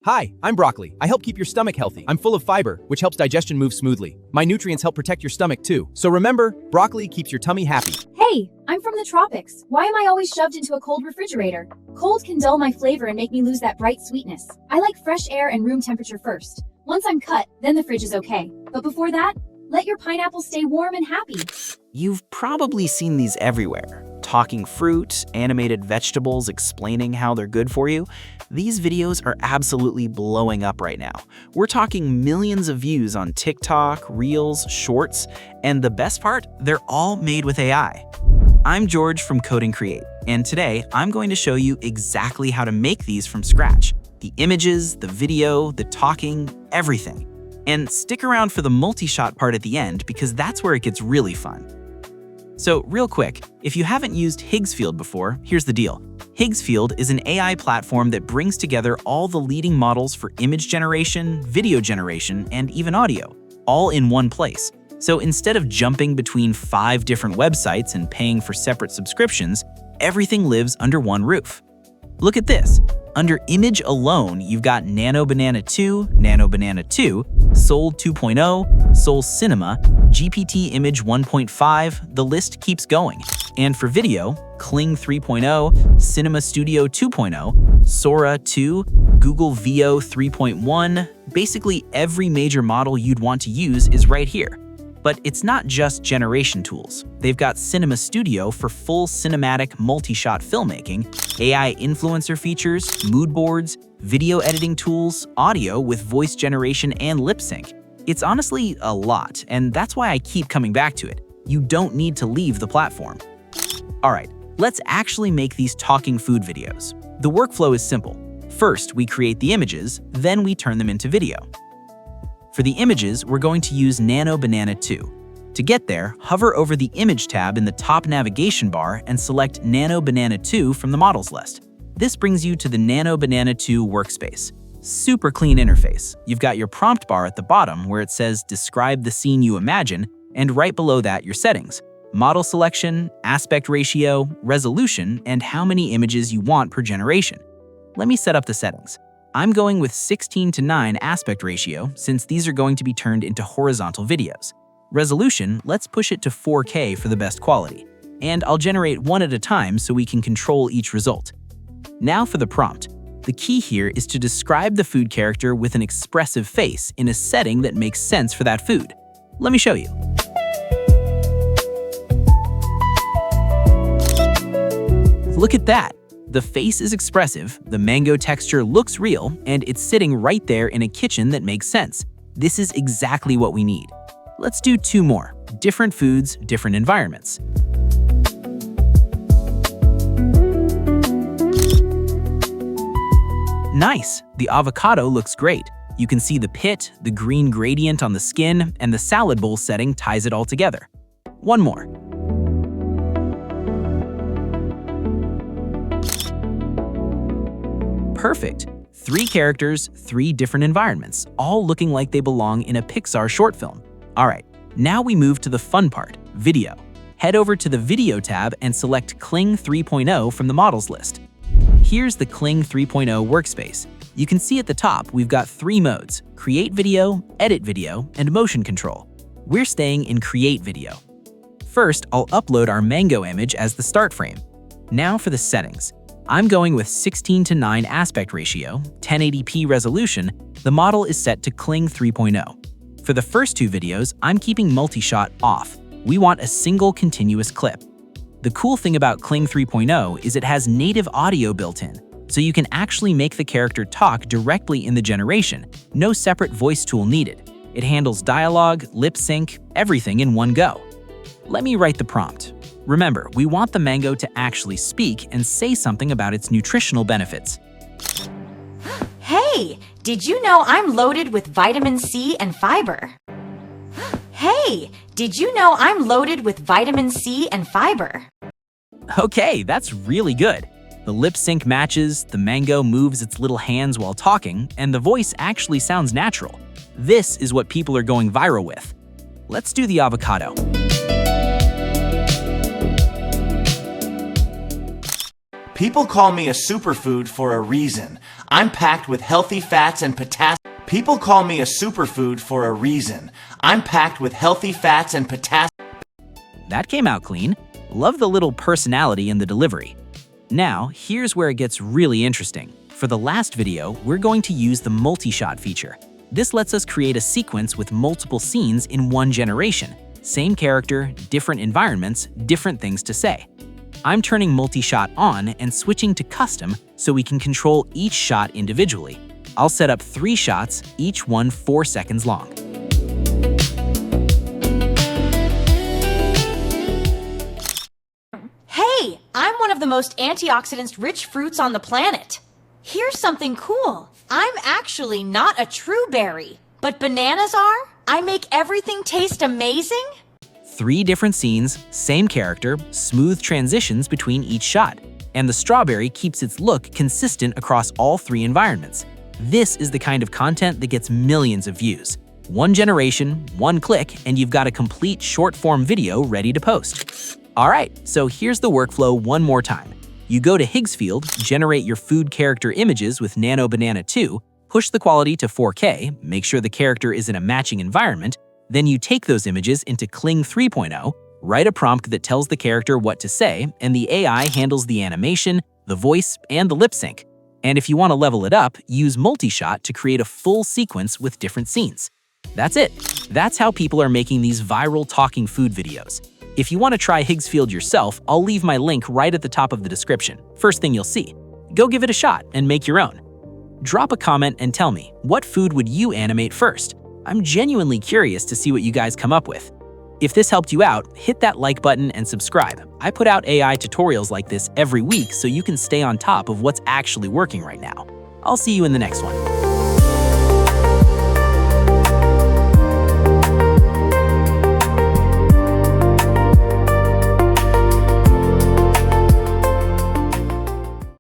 Hi, I'm Broccoli. I help keep your stomach healthy. I'm full of fiber, which helps digestion move smoothly. My nutrients help protect your stomach too. So remember, broccoli keeps your tummy happy. Hey, I'm from the tropics. Why am I always shoved into a cold refrigerator? Cold can dull my flavor and make me lose that bright sweetness. I like fresh air and room temperature first. Once I'm cut, then the fridge is okay. But before that, let your pineapple stay warm and happy. You've probably seen these everywhere. Talking fruit, animated vegetables explaining how they're good for you. These videos are absolutely blowing up right now. We're talking millions of views on TikTok, Reels, Shorts, and the best part, they're all made with AI. I'm George from Code and Create, and today I'm going to show you exactly how to make these from scratch. The images, the video, the talking, everything. And stick around for the multi-shot part at the end because that's where it gets really fun. So real quick, if you haven't used Higsfield before, here's the deal. Higsfield is an AI platform that brings together all the leading models for image generation, video generation, and even audio, all in one place. So instead of jumping between 5 different websites and paying for separate subscriptions, everything lives under one roof. Look at this. Under image alone, you've got Nano Banana 2, Nano Banana 2, Soul 2.0, Soul Cinema, GPT Image 1.5, the list keeps going. And for video, Kling 3.0, Cinema Studio 2.0, Sora 2, Google VO 3.1, basically every major model you'd want to use is right here. But it's not just generation tools. They've got Cinema Studio for full cinematic multi-shot filmmaking, AI influencer features, mood boards, video editing tools, audio with voice generation and lip sync. It's honestly a lot, and that's why I keep coming back to it. You don't need to leave the platform. All right, let's actually make these talking food videos. The workflow is simple. First, we create the images, then we turn them into video. For the images, we're going to use Nano Banana 2. To get there, hover over the Image tab in the top navigation bar and select Nano Banana 2 from the Models list. This brings you to the Nano Banana 2 workspace. Super clean interface. You've got your prompt bar at the bottom where it says Describe the scene you imagine, and right below that your settings. Model selection, aspect ratio, resolution, and how many images you want per generation. Let me set up the settings. I'm going with 16:9 aspect ratio since these are going to be turned into horizontal videos. Resolution, let's push it to 4K for the best quality. And I'll generate one at a time so we can control each result. Now for the prompt. The key here is to describe the food character with an expressive face in a setting that makes sense for that food. Let me show you. Look at that. The face is expressive, the mango texture looks real, and it's sitting right there in a kitchen that makes sense. This is exactly what we need. Let's do 2 more. Different foods, different environments. Nice! The avocado looks great. You can see the pit, the green gradient on the skin, and the salad bowl setting ties it all together. One more. Perfect. 3 characters, 3 different environments, all looking like they belong in a Pixar short film. All right, now we move to the fun part, video. Head over to the Video tab and select Kling 3.0 from the Models list. Here's the Kling 3.0 workspace. You can see at the top we've got 3 modes, Create Video, Edit Video, and Motion Control. We're staying in Create Video. First, I'll upload our mango image as the start frame. Now for the settings. I'm going with 16:9 aspect ratio, 1080p resolution. The model is set to Kling 3.0. For the first 2 videos, I'm keeping multi-shot off. We want a single continuous clip. The cool thing about Kling 3.0 is it has native audio built in, so you can actually make the character talk directly in the generation, no separate voice tool needed. It handles dialogue, lip sync, everything in one go. Let me write the prompt. Remember, we want the mango to actually speak and say something about its nutritional benefits. Hey, did you know I'm loaded with vitamin C and fiber? Hey, did you know I'm loaded with vitamin C and fiber? Okay, that's really good. The lip sync matches, the mango moves its little hands while talking, and the voice actually sounds natural. This is what people are going viral with. Let's do the avocado. People call me a superfood for a reason. I'm packed with healthy fats and potassium. People call me a superfood for a reason. I'm packed with healthy fats and potassium. That came out clean. Love the little personality in the delivery. Now, here's where it gets really interesting. For the last video, we're going to use the multi-shot feature. This lets us create a sequence with multiple scenes in one generation. Same character, different environments, different things to say. I'm turning multi-shot on and switching to custom so we can control each shot individually. I'll set up 3 shots, each one 4 seconds long. Hey, I'm one of the most antioxidants-rich fruits on the planet. Here's something cool. I'm actually not a true berry, but bananas are? I make everything taste amazing? 3 different scenes, same character, smooth transitions between each shot, and the strawberry keeps its look consistent across all 3 environments. This is the kind of content that gets millions of views. One generation, one click, and you've got a complete short-form video ready to post. Alright, so here's the workflow one more time. You go to Higsfield, generate your food character images with Nano Banana 2, push the quality to 4K, make sure the character is in a matching environment, then you take those images into Kling 3.0, write a prompt that tells the character what to say, and the AI handles the animation, the voice, and the lip sync. And if you want to level it up, use multi-shot to create a full sequence with different scenes. That's it. That's how people are making these viral talking food videos. If you want to try Higsfield yourself, I'll leave my link right at the top of the description. First thing you'll see. Go give it a shot and make your own. Drop a comment and tell me, what food would you animate first? I'm genuinely curious to see what you guys come up with. If this helped you out, hit that like button and subscribe. I put out AI tutorials like this every week so you can stay on top of what's actually working right now. I'll see you in the next one.